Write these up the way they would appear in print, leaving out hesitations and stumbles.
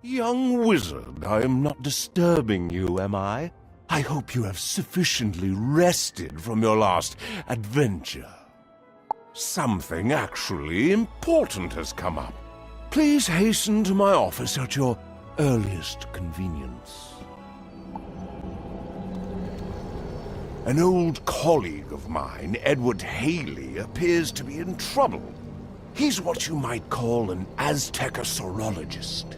Young wizard, I am not disturbing you, am I? I hope you have sufficiently rested from your last adventure. Something actually important has come up. Please hasten to my office at your earliest convenience. An old colleague of mine, Edward Haley, appears to be in trouble. He's what you might call an Azteca sorologist.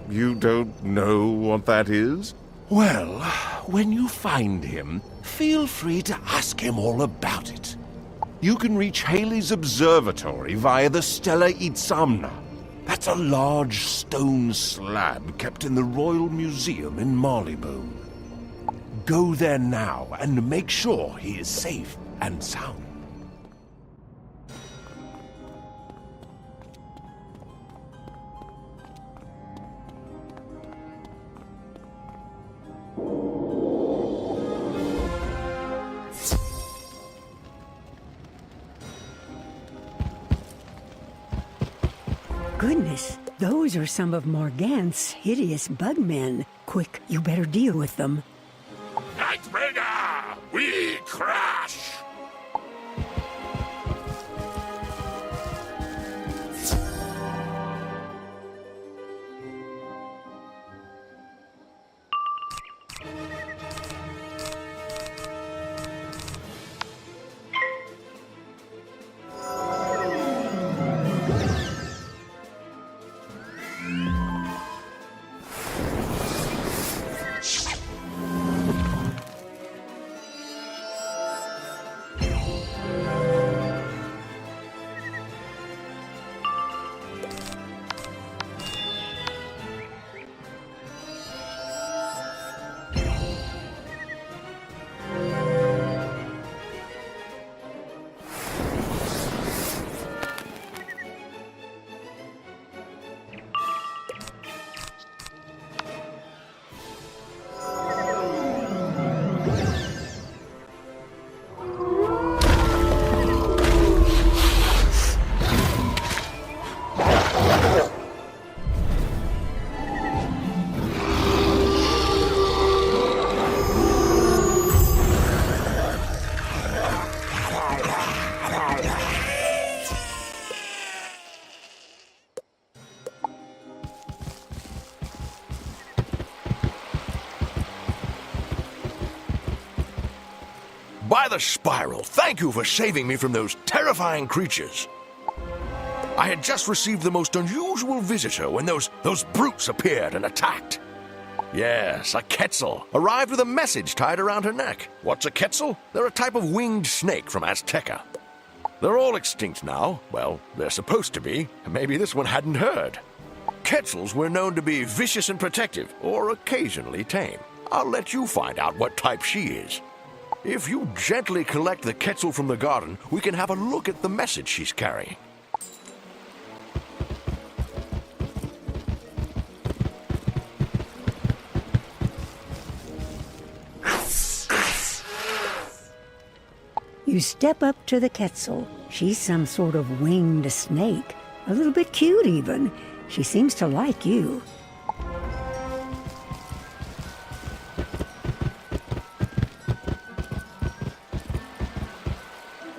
You don't know what that is? Well, when you find him, feel free to ask him all about it. You can reach Haley's observatory via the Stella Itzamna. That's a large stone slab kept in the Royal Museum in Marleybone. Go there now and make sure he is safe and sound. Goodness, those are some of Morgant's hideous bugmen. Quick, you better deal with them. Nightbringer, we crash! By the spiral, thank you for saving me from those terrifying creatures. I had just received the most unusual visitor when those brutes appeared and attacked. Yes, a Quetzal arrived with a message tied around her neck. What's a Quetzal? They're a type of winged snake from Azteca. They're all extinct now. Well, they're supposed to be. Maybe this one hadn't heard. Quetzals were known to be vicious and protective, or occasionally tame. I'll let you find out what type she is. If you gently collect the Quetzal from the garden, we can have a look at the message she's carrying. You step up to the Quetzal. She's some sort of winged snake. A little bit cute, even. She seems to like you.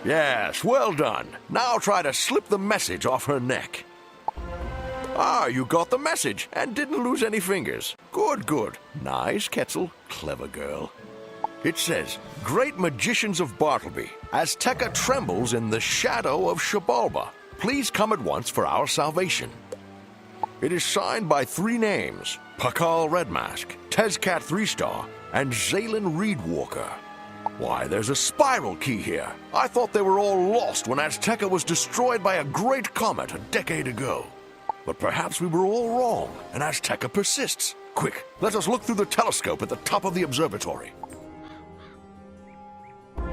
Yes, well done. Now try to slip the message off her neck. Ah, you got the message and didn't lose any fingers. Good, good. Nice, Quetzal. Clever girl. It says, Great Magicians of Bartleby, Azteca trembles in the shadow of Xibalba. Please come at once for our salvation. It is signed by 3 names, Pakal Redmask, Tezcat 3-Star, and Zalen Reedwalker. Why, there's a spiral key here. I thought they were all lost when Azteca was destroyed by a great comet a decade ago. But perhaps we were all wrong, and Azteca persists. Quick, let us look through the telescope at the top of the observatory.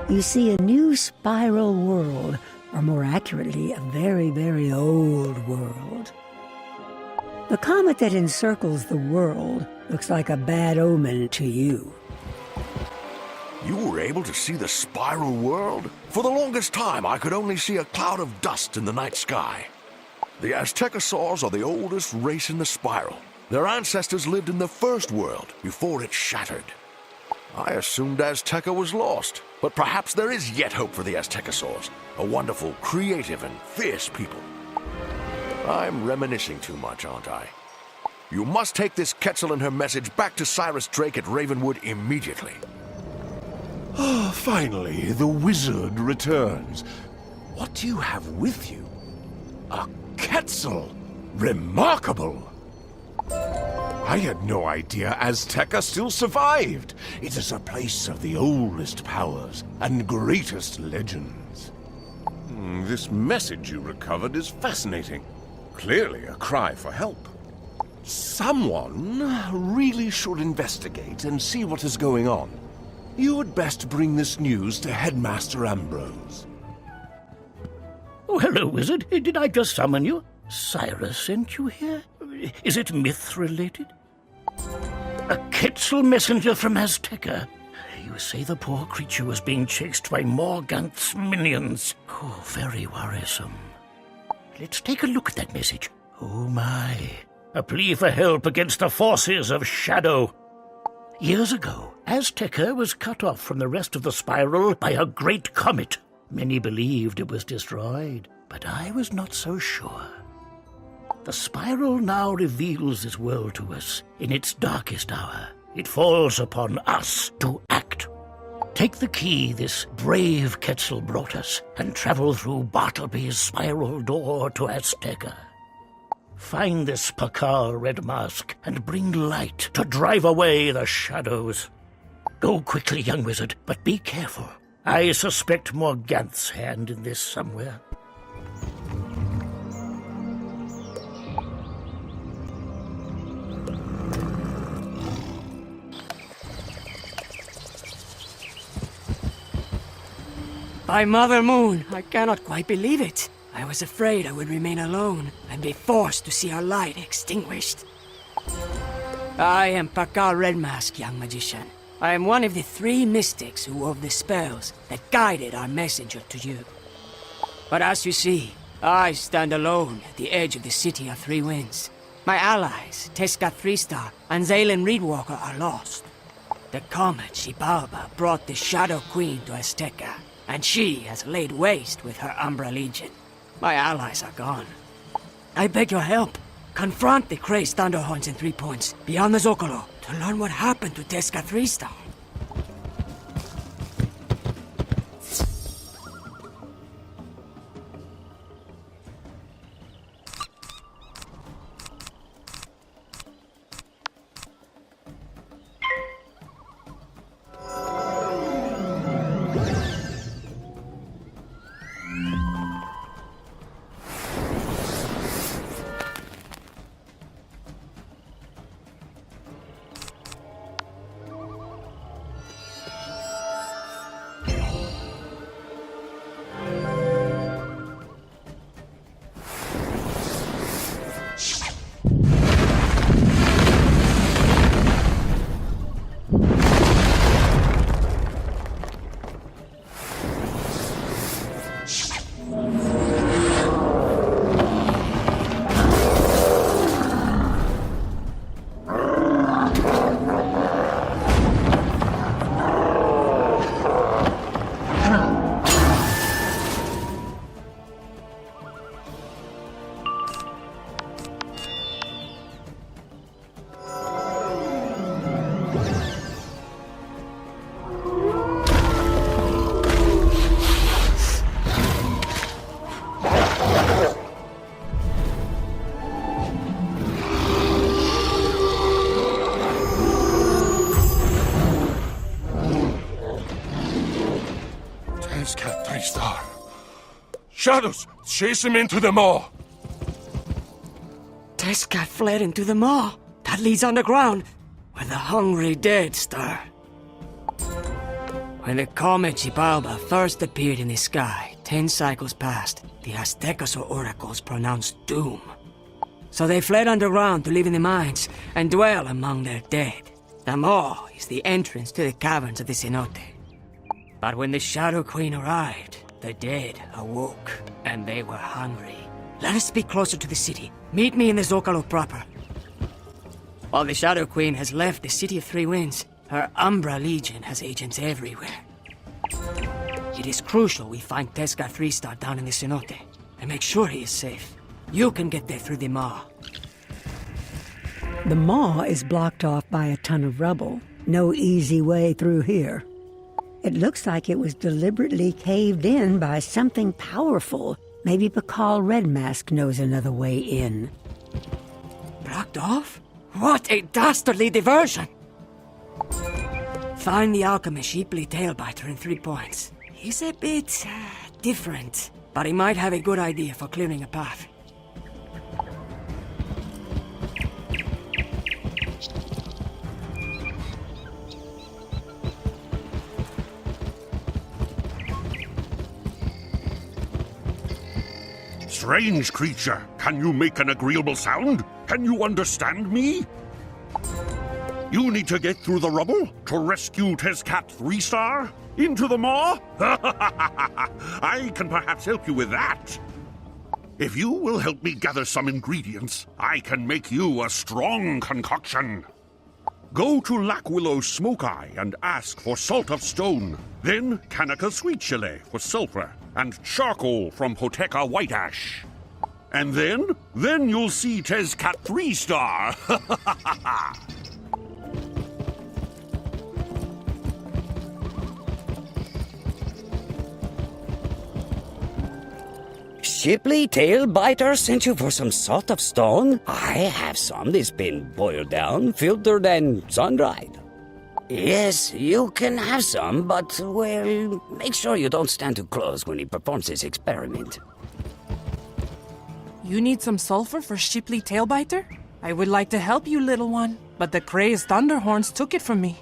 You see a new spiral world, or more accurately, a very, very old world. The comet that encircles the world looks like a bad omen to you. You were able to see the spiral world? For the longest time, I could only see a cloud of dust in the night sky. The Aztecasaurs are the oldest race in the spiral. Their ancestors lived in the first world before it shattered. I assumed Azteca was lost, but perhaps there is yet hope for the Aztecasaurs, a wonderful, creative, and fierce people. I'm reminiscing too much, aren't I? You must take this Quetzal and her message back to Cyrus Drake at Ravenwood immediately. Ah, finally, the wizard returns. What do you have with you? A Quetzal! Remarkable! I had no idea Azteca still survived. It is a place of the oldest powers and greatest legends. This message you recovered is fascinating. Clearly a cry for help. Someone really should investigate and see what is going on. You had best bring this news to Headmaster Ambrose. Oh, hello, Wizard. Did I just summon you? Cyrus sent you here? Is it myth-related? A Quetzal messenger from Azteca. You say the poor creature was being chased by Morganth's minions. Oh, very worrisome. Let's take a look at that message. Oh, my. A plea for help against the forces of Shadow. Years ago, Azteca was cut off from the rest of the spiral by a great comet. Many believed it was destroyed, but I was not so sure. The spiral now reveals this world to us in its darkest hour. It falls upon us to act. Take the key this brave Quetzal brought us and travel through Bartleby's spiral door to Azteca. Find this Pakal red mask and bring light to drive away the shadows. Go quickly, young wizard, but be careful. I suspect Morganth's hand in this somewhere. By Mother Moon, I cannot quite believe it. I was afraid I would remain alone and be forced to see our light extinguished. I am Pakal Redmask, young magician. I am one of the 3 mystics who wove the spells that guided our messenger to you. But as you see, I stand alone at the edge of the City of 3 Winds. My allies, Tezcat 3-Star and Zaylen Reedwalker, are lost. The comet Xibalba brought the Shadow Queen to Azteca, and she has laid waste with her Umbra Legion. My allies are gone. I beg your help. Confront the crazed Thunderhorns in 3 Points, beyond the Zocalo, to learn what happened to Tezcat 3-Star. Tezcat 3-Star. Shadows! Chase him into the maw! Tezcat fled into the maw. That leads underground, where the hungry dead stir. When the comet Xibalba first appeared in the sky, 10 cycles passed, the Aztecasaur oracles pronounced doom. So they fled underground to live in the mines and dwell among their dead. The maw is the entrance to the caverns of the Cenote. But when the Shadow Queen arrived, the dead awoke, and they were hungry. Let us speak closer to the city. Meet me in the Zocalo proper. While the Shadow Queen has left the City of Three Winds, her Umbra Legion has agents everywhere. It is crucial we find Tezca 3-Star down in the Cenote and make sure he is safe. You can get there through the maw. The maw is blocked off by a ton of rubble. No easy way through here. It looks like it was deliberately caved in by something powerful. Maybe Pakal Red Mask knows another way in. Blocked off? What a dastardly diversion! Find the alchemist Sheeply Tailbiter in 3 points. He's a bit different, but he might have a good idea for clearing a path. Strange creature, can you make an agreeable sound? Can you understand me? You need to get through the rubble to rescue Tezcat 3-Star? Into the maw? I can perhaps help you with that. If you will help me gather some ingredients, I can make you a strong concoction. Go to Lac Willow's Smoke Eye and ask for Salt of Stone. Then Kanaka Sweet Chile for sulfur, and charcoal from Poteca White Ash. And then you'll see Tezcat 3-Star. Sheeply Tailbiter sent you for some salt of stone? I have some that's been boiled down, filtered, and sun-dried. Yes, you can have some, but, well, make sure you don't stand too close when he performs his experiment. You need some sulfur for Sheeply Tailbiter? I would like to help you, little one, but the crazed Thunderhorns took it from me.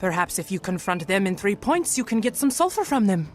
Perhaps if you confront them in 3 points, you can get some sulfur from them.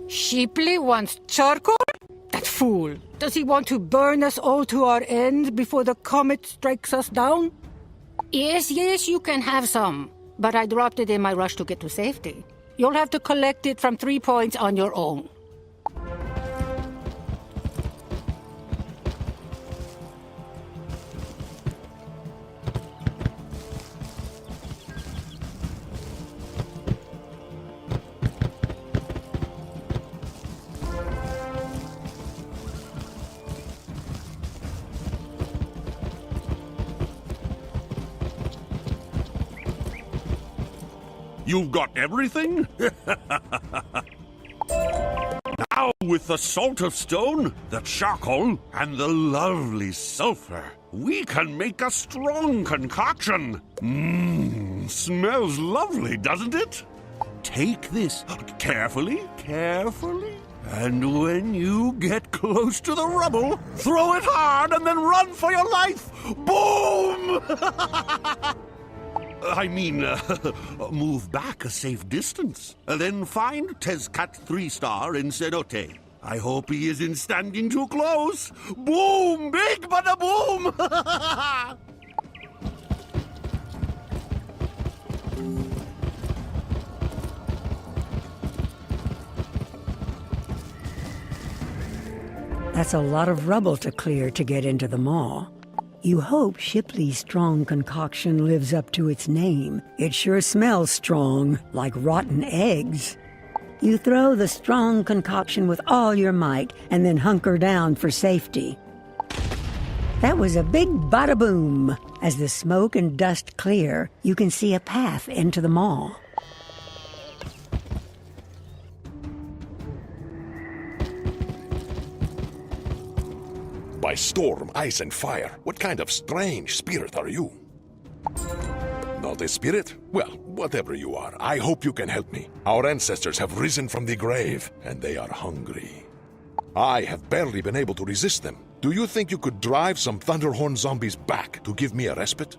Sheeply wants charcoal? That fool! Does he want to burn us all to our end before the comet strikes us down? Yes, you can have some. But I dropped it in my rush to get to safety. You'll have to collect it from 3 points on your own. You've got everything? Now with the Salt of Stone, the charcoal, and the lovely sulfur, We can make a strong concoction. Smells lovely, doesn't it? Take this carefully, carefully. And when you get close to the rubble, throw it hard and then run for your life. Boom! I mean, move back a safe distance. Then find Tezcat 3-star in Cenote. I hope he isn't standing too close. Boom! Big bada boom! That's a lot of rubble to clear to get into the maw. You hope Shipley's strong concoction lives up to its name. It sure smells strong, like rotten eggs. You throw the strong concoction with all your might and then hunker down for safety. That was a big bada boom. As the smoke and dust clear, you can see a path into the maw. By storm, ice, and fire, what kind of strange spirit are you? Not a spirit? Well, whatever you are, I hope you can help me. Our ancestors have risen from the grave, and they are hungry. I have barely been able to resist them. Do you think you could drive some Thunderhorn zombies back to give me a respite?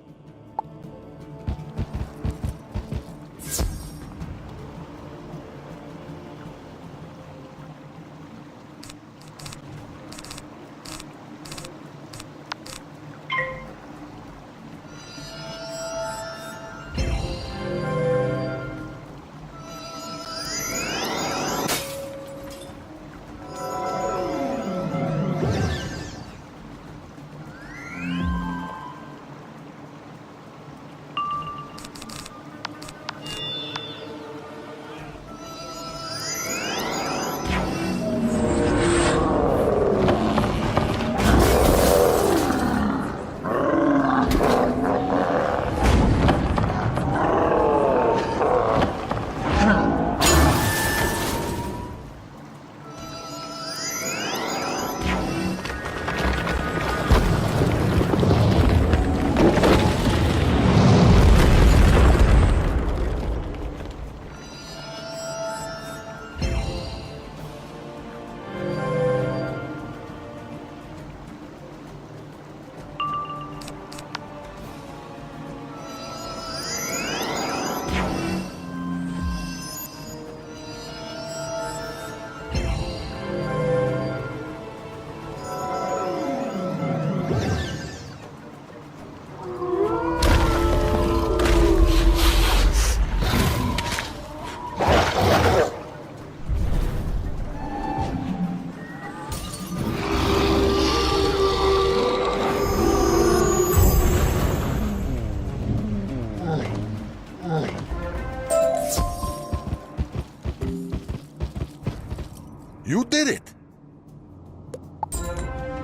You did it!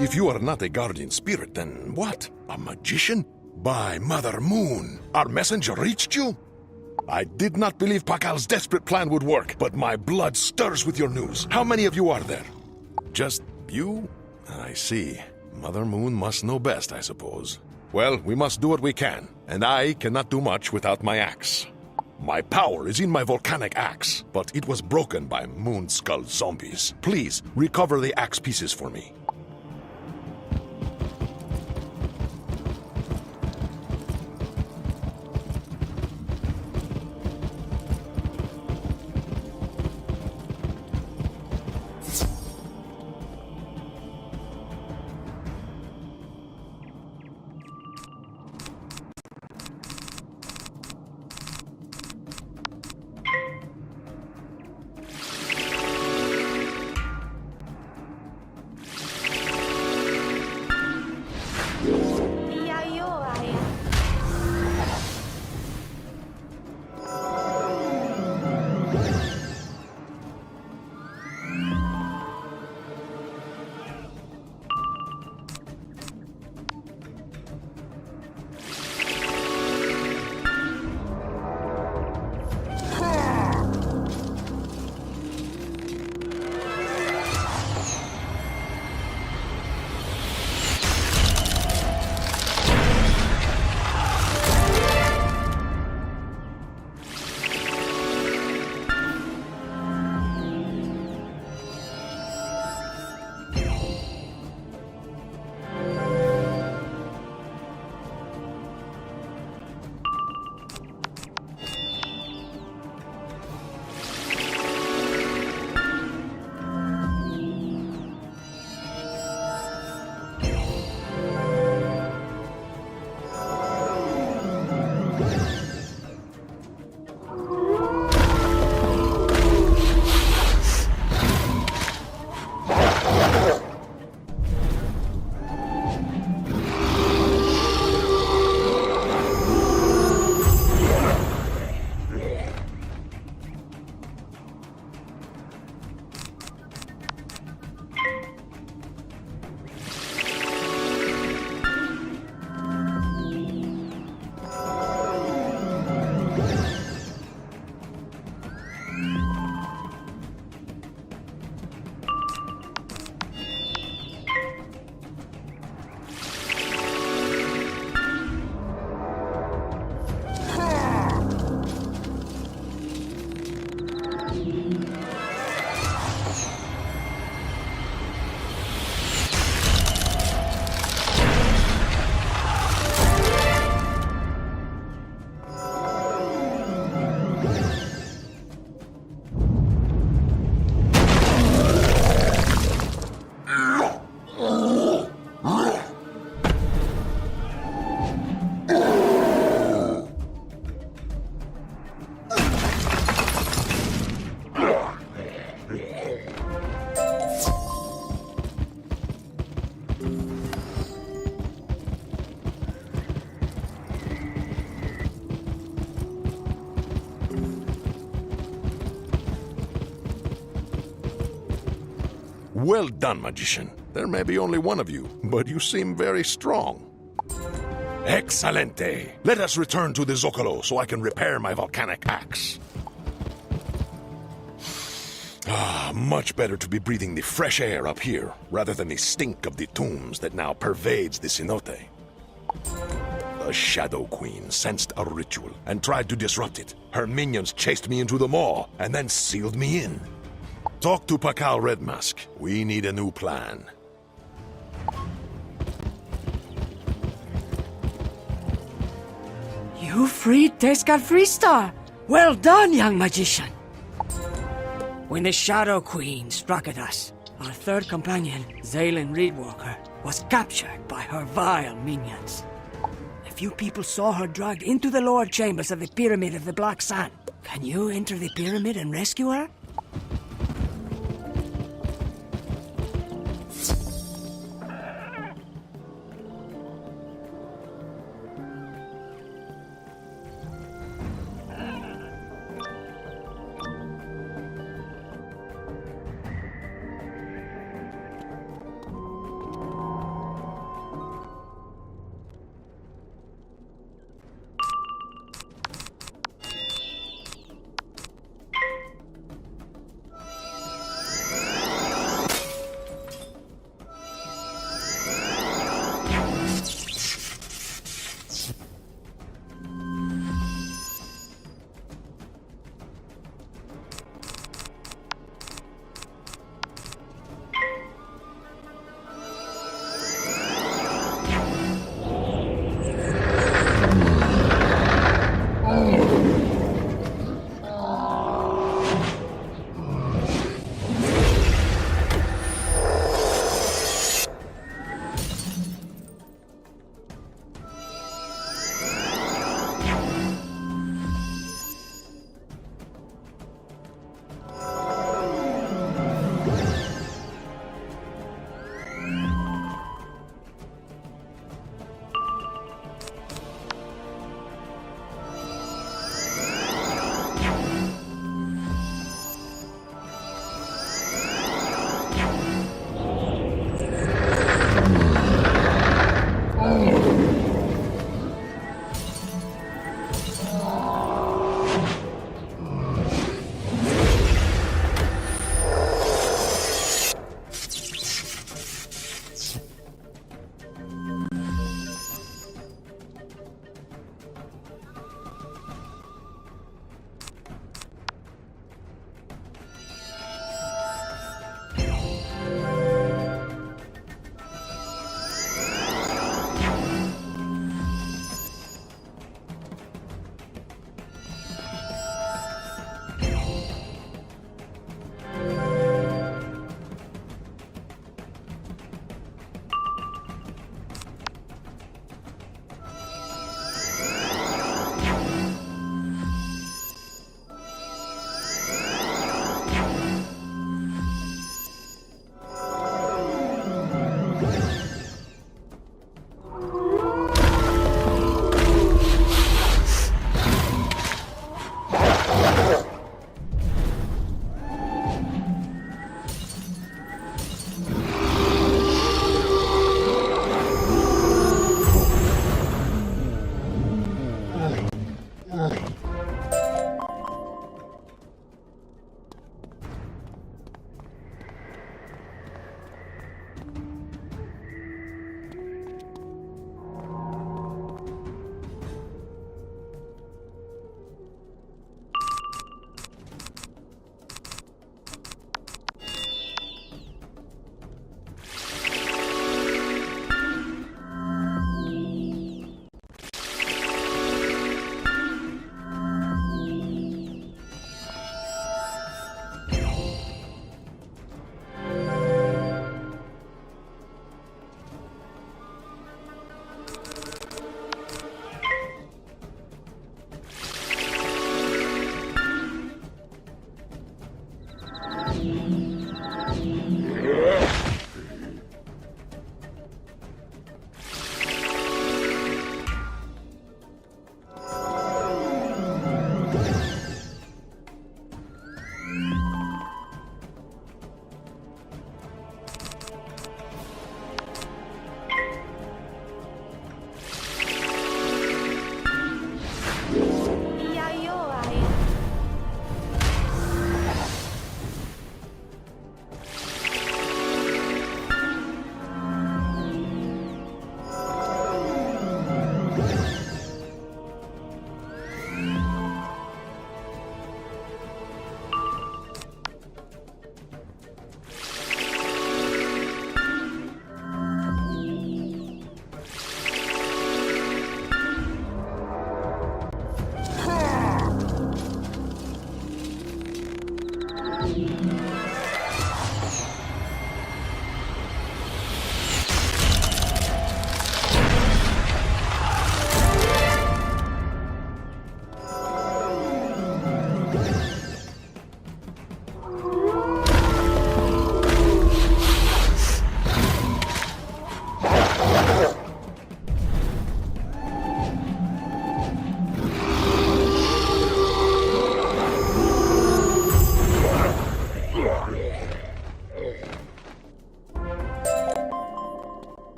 If you are not a guardian spirit, then what? A magician? By Mother Moon, our messenger reached you? I did not believe Pakal's desperate plan would work, but my blood stirs with your news. How many of you are there? Just you? I see. Mother Moon must know best, I suppose. Well, we must do what we can, and I cannot do much without my axe. My power is in my volcanic axe, but it was broken by Moon Skull zombies. Please, recover the axe pieces for me. Well done, magician. There may be only one of you, but you seem very strong. Excelente! Let us return to the Zocalo so I can repair my volcanic axe. Much better to be breathing the fresh air up here, rather than the stink of the tombs that now pervades the Cenote. The Shadow Queen sensed a ritual and tried to disrupt it. Her minions chased me into the maw and then sealed me in. Talk to Pakal Red Mask. We need a new plan. You freed Tezcat Freestar! Well done, young magician! When the Shadow Queen struck at us, our third companion, Zaylen Reedwalker, was captured by her vile minions. A few people saw her dragged into the lower chambers of the Pyramid of the Black Sun. Can you enter the pyramid and rescue her?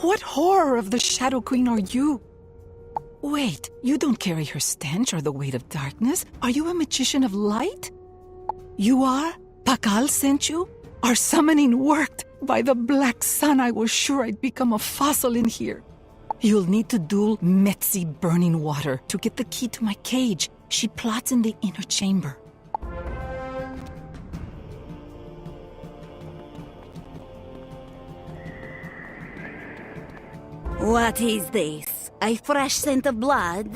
What horror of the Shadow Queen are you? Wait, you don't carry her stench or the weight of darkness. Are you a magician of light? You are? Pakal sent you? Our summoning worked. By the black sun, I was sure I'd become a fossil in here. You'll need to duel Metzi Burning Water to get the key to my cage. She plots in the inner chamber. What is this? A fresh scent of blood?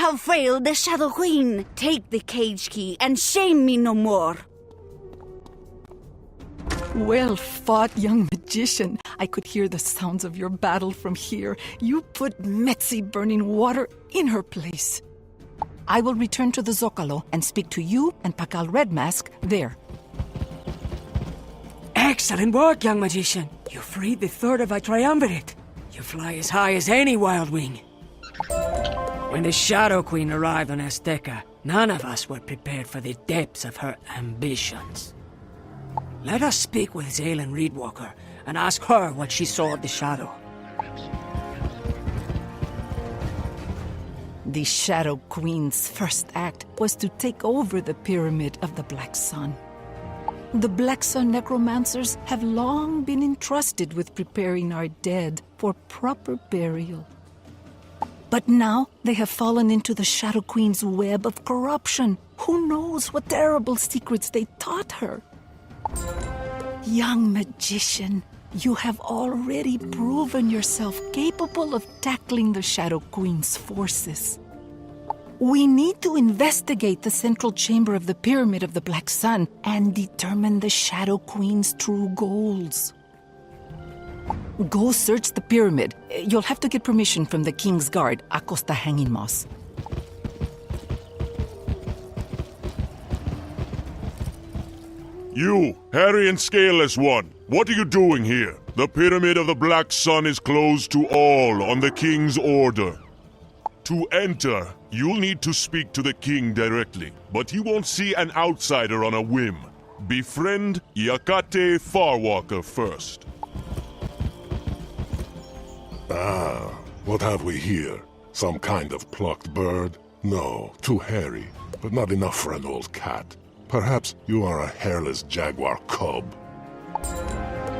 have failed the Shadow Queen. Take the cage key and shame me no more. Well fought, young magician. I could hear the sounds of your battle from here. You put Metzi burning water in her place. I will return to the Zocalo and speak to you and Pakal Red Mask there. Excellent work, young magician. You freed the third of our triumvirate. You fly as high as any wild wing. When the Shadow Queen arrived on Azteca, none of us were prepared for the depths of her ambitions. Let us speak with Zaylen Reedwalker and ask her what she saw of the Shadow. The Shadow Queen's first act was to take over the Pyramid of the Black Sun. The Black Sun necromancers have long been entrusted with preparing our dead for proper burial. But now they have fallen into the Shadow Queen's web of corruption. Who knows what terrible secrets they taught her? Young magician, you have already proven yourself capable of tackling the Shadow Queen's forces. We need to investigate the central chamber of the Pyramid of the Black Sun and determine the Shadow Queen's true goals. Go search the pyramid. You'll have to get permission from the King's Guard, Acosta Hanging Moss. You, hairy and scaleless one, what are you doing here? The Pyramid of the Black Sun is closed to all on the King's order. To enter, you'll need to speak to the King directly, but he won't see an outsider on a whim. Befriend Yakate Farwalker first. Ah, what have we here? Some kind of plucked bird? No, too hairy, but not enough for an old cat. Perhaps you are a hairless jaguar cub.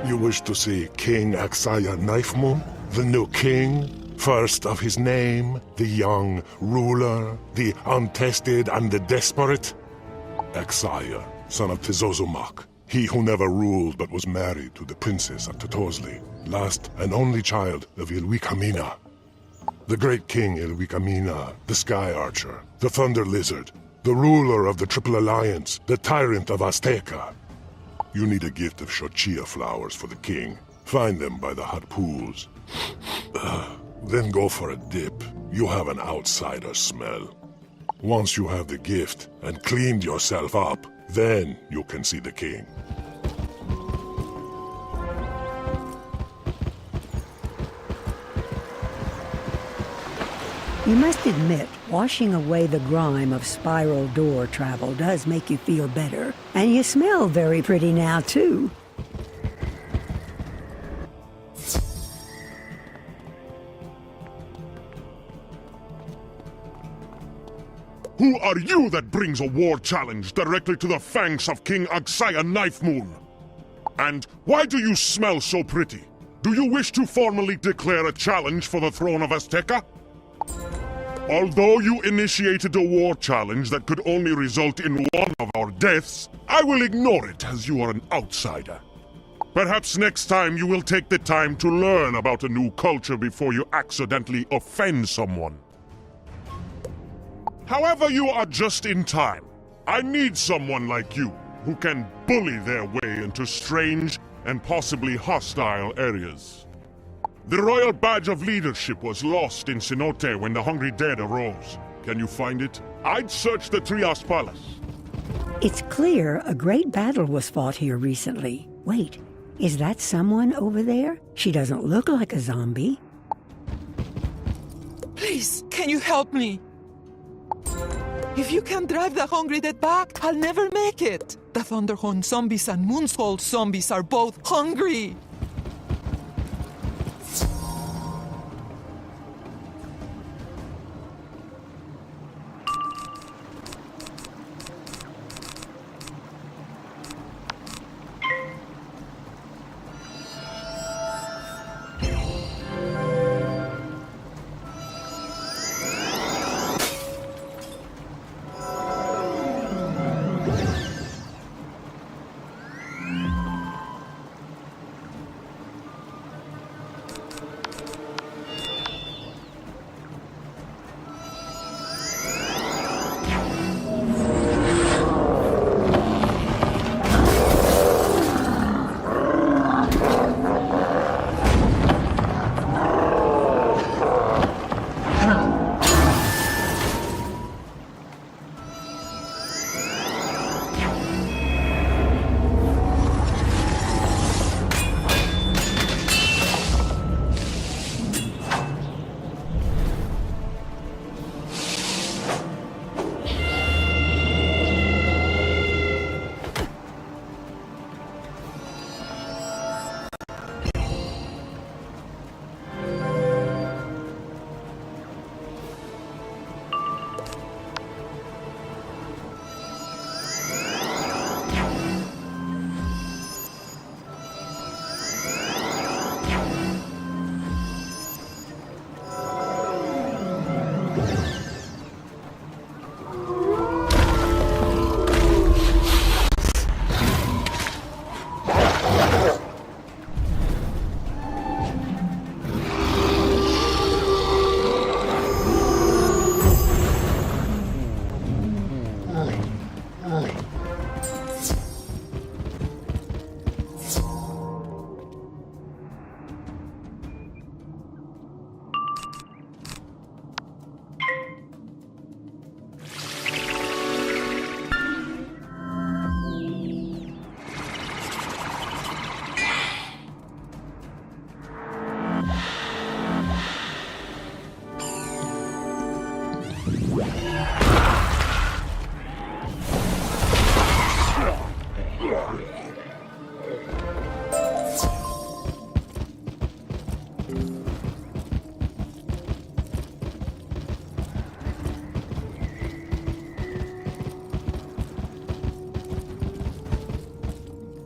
You wish to see King Axaya Knife Moon? The new king? First of his name? The young ruler? The untested and the desperate? Axaya, son of Tizozumak. He who never ruled but was married to the princess of Totorzli. Last and only child of Ilwikamina. The great king Ilwikamina, the Sky Archer, the Thunder Lizard, the ruler of the Triple Alliance, the tyrant of Azteca. You need a gift of Xochitl flowers for the king. Find them by the hot pools. Then go for a dip. You have an outsider smell. Once you have the gift and cleaned yourself up, then you can see the king. You must admit, washing away the grime of spiral door travel does make you feel better. And you smell very pretty now, too. Who are you that brings a war challenge directly to the fangs of King Axaya Knife Moon? And why do you smell so pretty? Do you wish to formally declare a challenge for the throne of Azteca? Although you initiated a war challenge that could only result in one of our deaths, I will ignore it as you are an outsider. Perhaps next time you will take the time to learn about a new culture before you accidentally offend someone. However, you are just in time. I need someone like you, who can bully their way into strange and possibly hostile areas. The royal badge of leadership was lost in Cenote when the Hungry Dead arose. Can you find it? I'd search the Trias Palace. It's clear a great battle was fought here recently. Wait, is that someone over there? She doesn't look like a zombie. Please, can you help me? If you can drive the Hungry Dead back, I'll never make it. The Thunderhorn zombies and Moonsoul zombies are both hungry.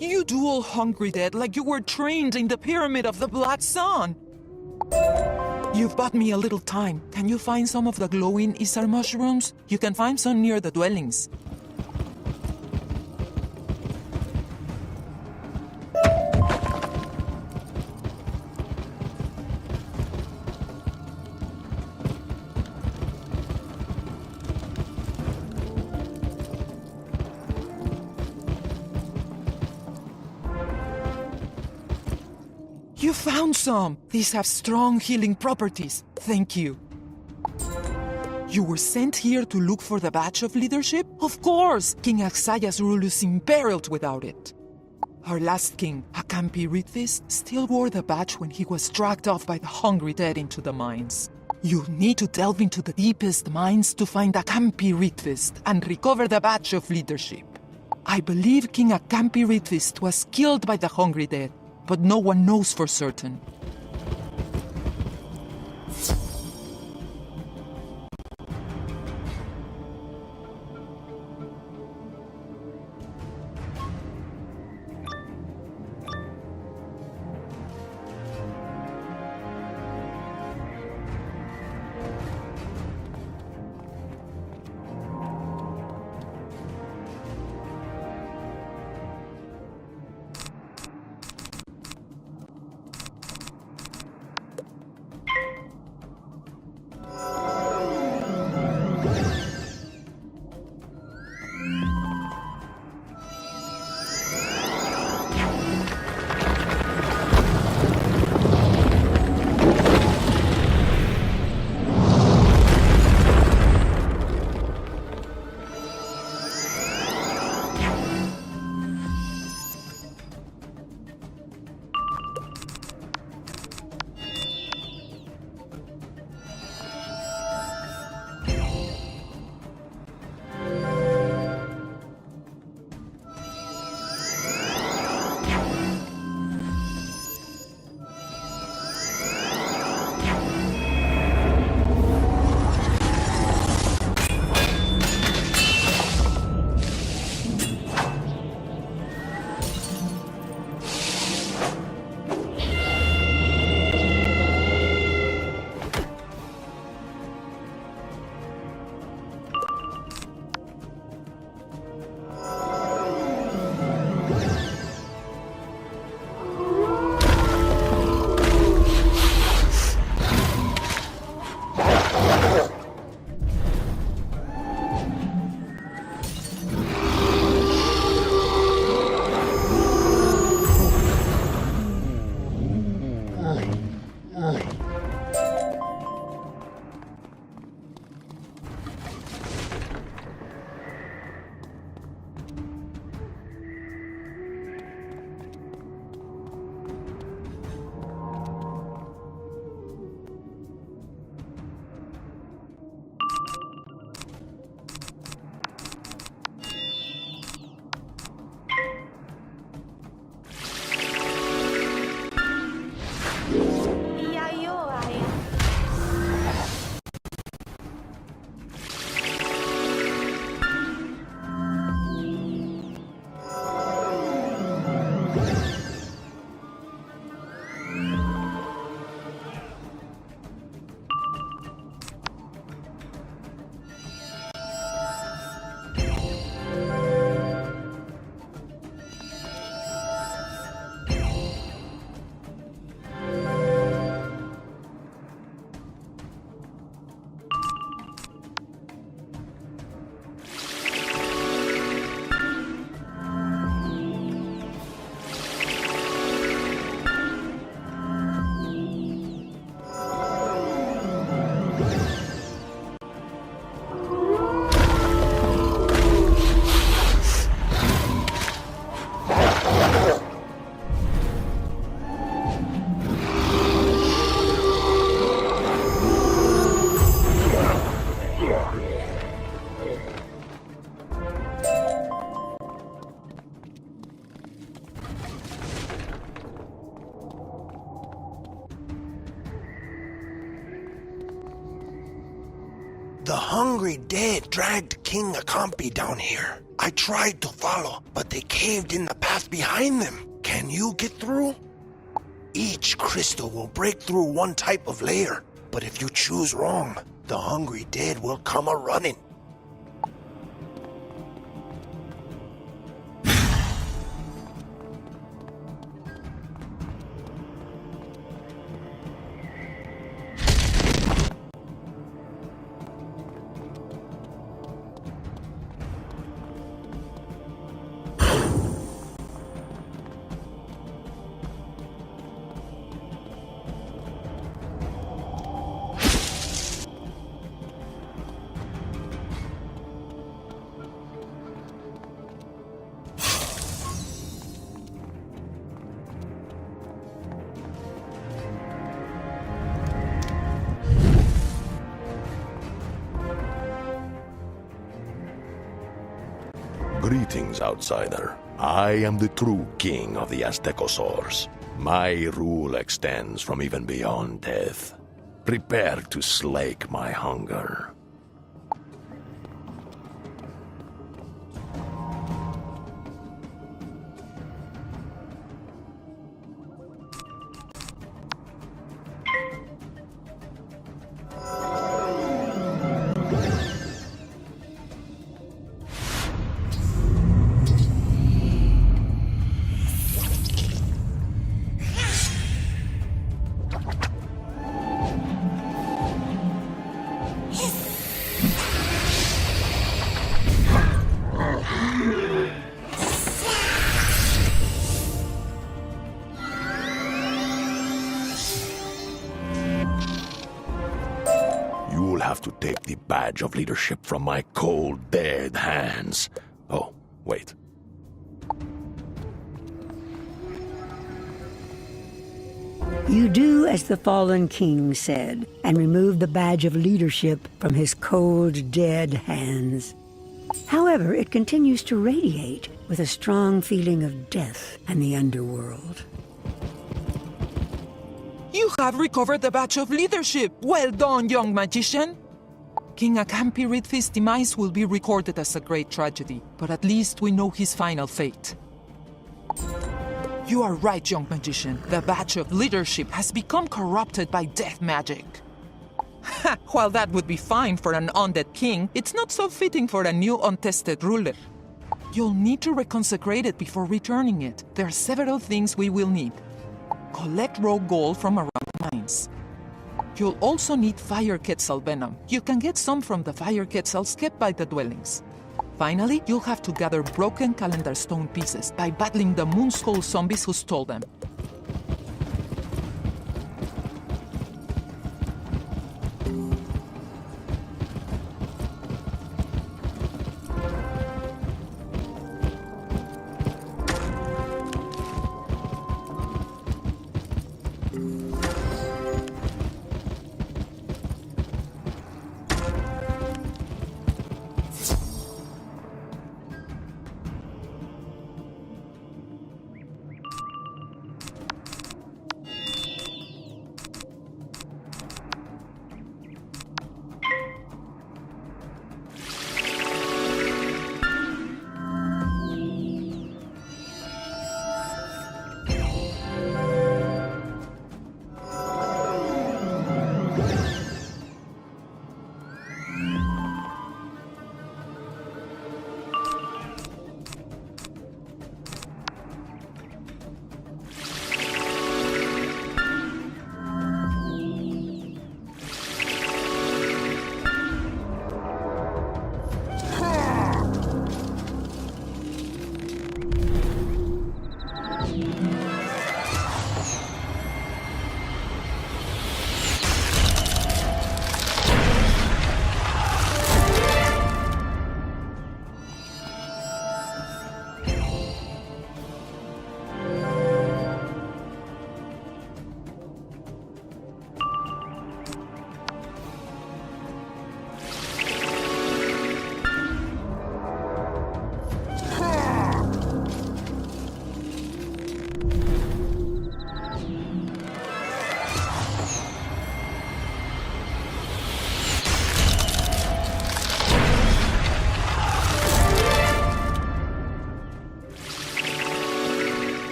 You duel Hungry Dead like you were trained in the Pyramid of the Black Sun. You've bought me a little time. Can you find some of the glowing Isar mushrooms? You can find some near the dwellings. You found some! These have strong healing properties. Thank you. You were sent here to look for the badge of leadership? Of course! King Axaya's rule is imperiled without it. Our last king, Akampi Ritvis, still wore the badge when he was dragged off by the Hungry Dead into the mines. You'll need to delve into the deepest mines to find Akampi Ritvis and recover the badge of leadership. I believe King Akampi Ritvis was killed by the Hungry Dead, but no one knows for certain. The Hungry Dead dragged King Akampi down here. I tried to follow, but they caved in the path behind them. Can you get through? Each crystal will break through one type of layer, but if you choose wrong, the hungry dead will come a-running. Greetings, outsider. I am the true king of the Aztecosaurs. My rule extends from even beyond death. Prepare to slake my hunger. You'll have to take the badge of leadership from my cold, dead hands. Oh, wait. You do as the fallen king said, and remove the badge of leadership from his cold, dead hands. However, it continues to radiate with a strong feeling of death and the underworld. You have recovered the badge of leadership. Well done, young magician. King Akampiridfis' demise will be recorded as a great tragedy, but at least we know his final fate. You are right, young magician. The badge of leadership has become corrupted by death magic. Ha! While that would be fine for an undead king, it's not so fitting for a new untested ruler. You'll need to reconsecrate it before returning it. There are several things we will need. Collect raw gold from around the mines. You'll also need fire quetzal venom. You can get some from the fire quetzals kept by the dwellings. Finally, you'll have to gather broken calendar stone pieces by battling the moon skull zombies who stole them.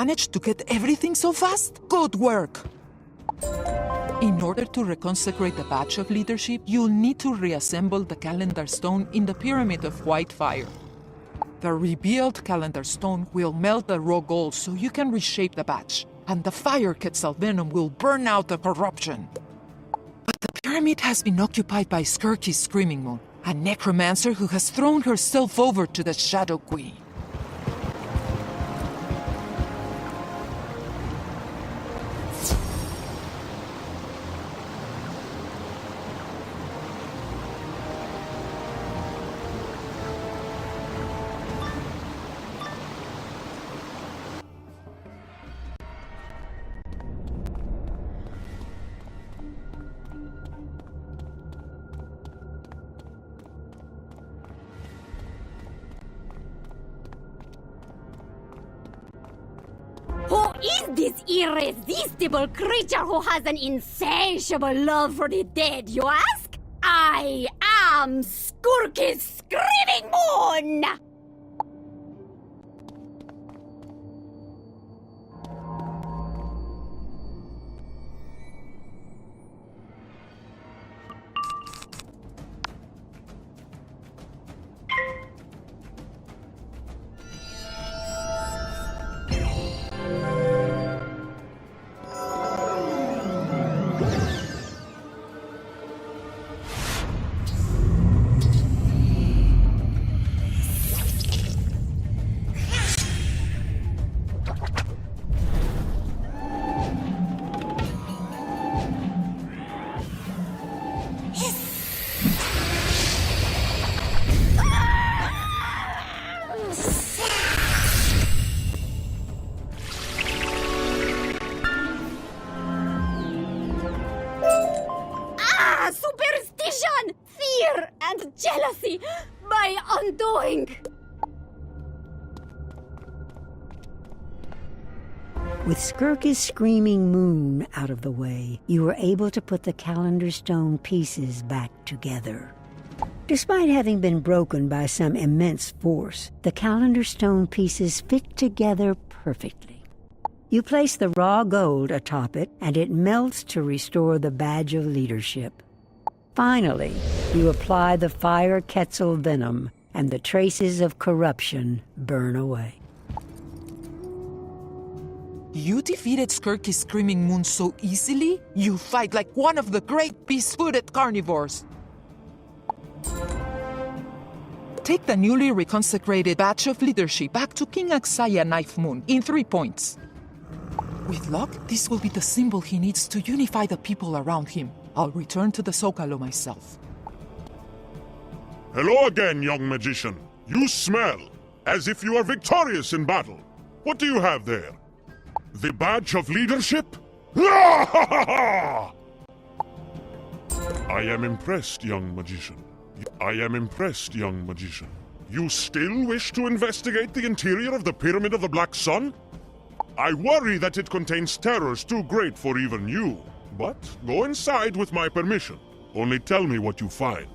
managed to get everything so fast? Good work! In order to reconsecrate the Badge of Leadership, you'll need to reassemble the calendar stone in the Pyramid of White Fire. The rebuilt calendar stone will melt the raw gold so you can reshape the badge, and the fire Quetzal venom will burn out the corruption. But the pyramid has been occupied by Skirky's Screaming Moon, a necromancer who has thrown herself over to the Shadow Queen. Who is this irresistible creature who has an insatiable love for the dead, you ask? I am Skirky's Screaming Moon! Superstition, fear, and jealousy, my undoing. With Skirky's Screaming Moon out of the way, you were able to put the calendar stone pieces back together. Despite having been broken by some immense force, the calendar stone pieces fit together perfectly. You place the raw gold atop it, and it melts to restore the Badge of Leadership. Finally, you apply the fire Quetzal venom, and the traces of corruption burn away. You defeated Skirky's Screaming Moon so easily? You fight like one of the great beast-footed carnivores. Take the newly reconsecrated Badge of Leadership back to King Axaya Knife Moon in 3 points. With luck, this will be the symbol he needs to unify the people around him. I'll return to the Zocalo myself. Hello again, young magician. You smell as if you are victorious in battle. What do you have there? The Badge of Leadership? I am impressed, young magician. I am impressed, young magician. You still wish to investigate the interior of the Pyramid of the Black Sun? I worry that it contains terrors too great for even you. But go inside with my permission. Only tell me what you find.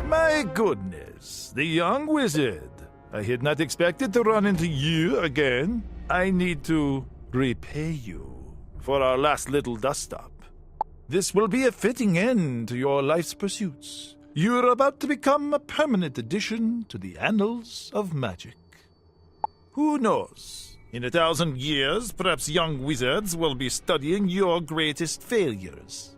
My goodness, the young wizard. I had not expected to run into you again. I need to repay you for our last little dust-up. This will be a fitting end to your life's pursuits. You're about to become a permanent addition to the annals of magic. Who knows? In 1,000 years, perhaps young wizards will be studying your greatest failures.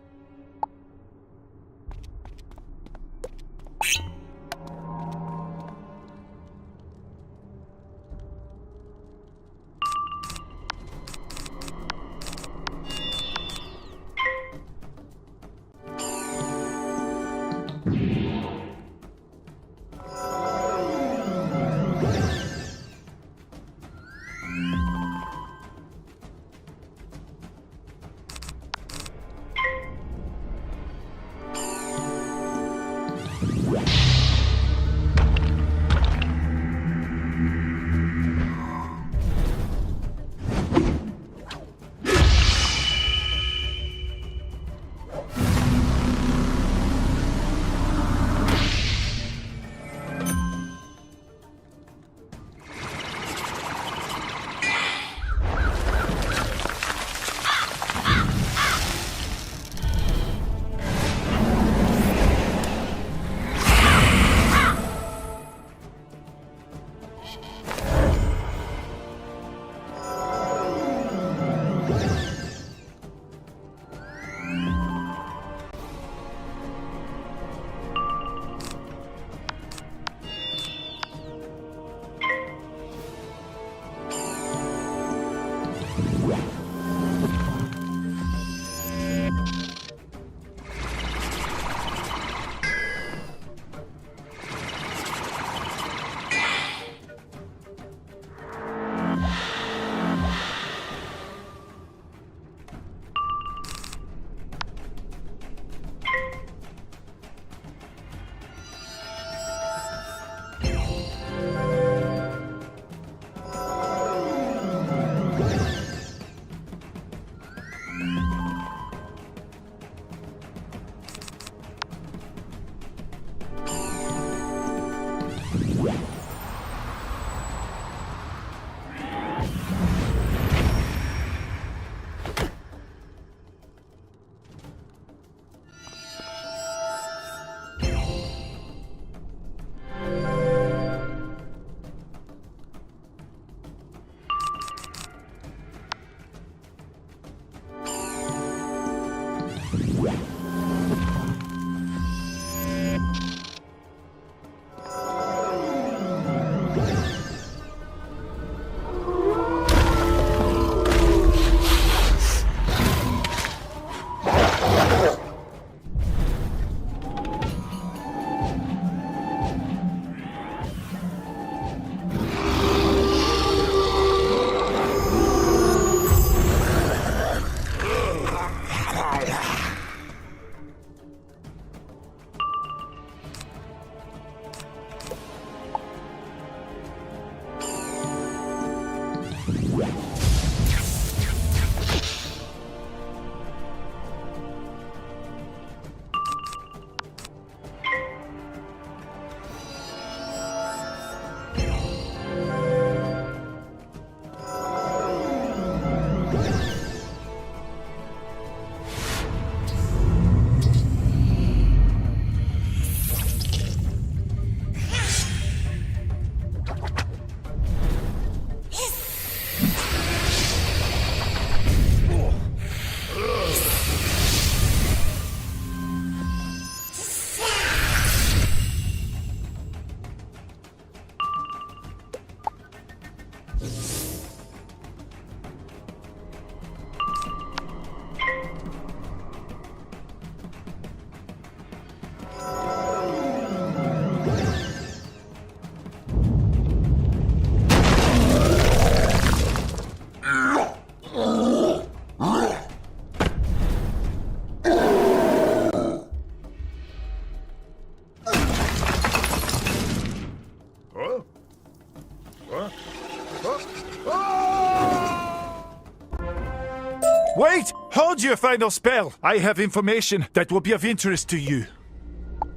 Wait! Hold your final spell! I have information that will be of interest to you.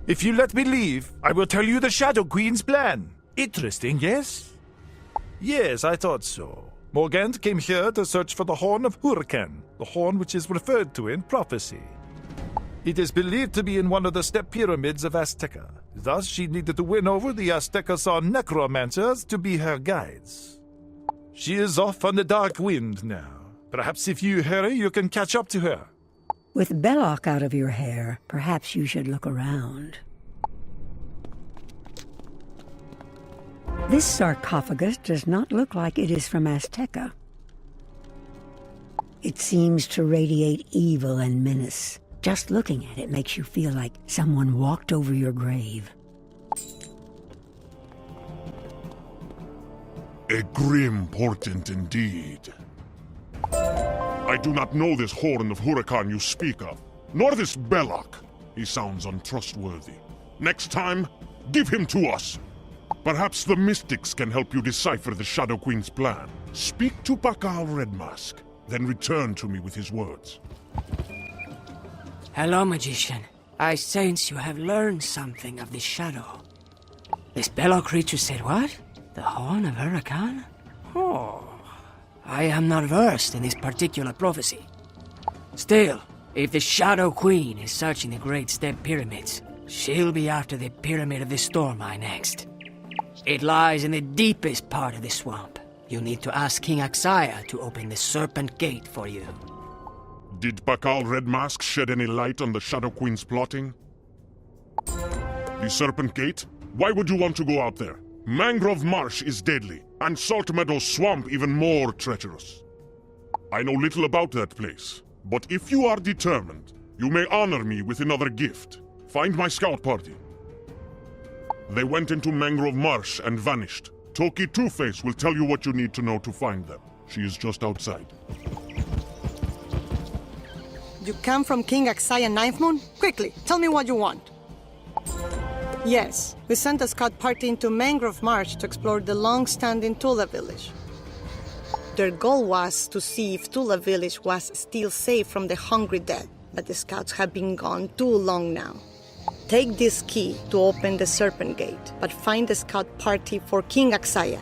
If you let me leave, I will tell you the Shadow Queen's plan. Interesting, yes? Yes, I thought so. Morgant came here to search for the Horn of Huracan, the horn which is referred to in prophecy. It is believed to be in one of the step pyramids of Azteca. Thus, she needed to win over the Azteca necromancers to be her guides. She is off on the dark wind now. Perhaps if you hurry, you can catch up to her. With Belloc out of your hair, perhaps you should look around. This sarcophagus does not look like it is from Azteca. It seems to radiate evil and menace. Just looking at it makes you feel like someone walked over your grave. A grim portent indeed. I do not know this Horn of Huracan you speak of, nor this Belloc. He sounds untrustworthy. Next time, give him to us. Perhaps the mystics can help you decipher the Shadow Queen's plan. Speak to Pakal Redmask, then return to me with his words. Hello, magician. I sense you have learned something of the shadow. This Belloc creature said what? The Horn of Huracan? Oh, I am not versed in this particular prophecy. Still, if the Shadow Queen is searching the Great Step Pyramids, she'll be after the Pyramid of the Storm Eye next. It lies in the deepest part of the swamp. You need to ask King Axaya to open the Serpent Gate for you. Did Pakal Redmask shed any light on the Shadow Queen's plotting? The Serpent Gate? Why would you want to go out there? Mangrove Marsh is deadly, and Salt Meadow Swamp even more treacherous. I know little about that place, but if you are determined, you may honor me with another gift. Find my scout party. They went into Mangrove Marsh and vanished. Toki Two-Face will tell you what you need to know to find them. She is just outside. You come from King Axaya Ninth Moon? Quickly, tell me what you want. Yes, we sent a scout party into Mangrove Marsh to explore the long-standing Tula village. Their goal was to see if Tula village was still safe from the hungry dead, but the scouts have been gone too long now. Take this key to open the Serpent Gate, but find the scout party for King Axaya.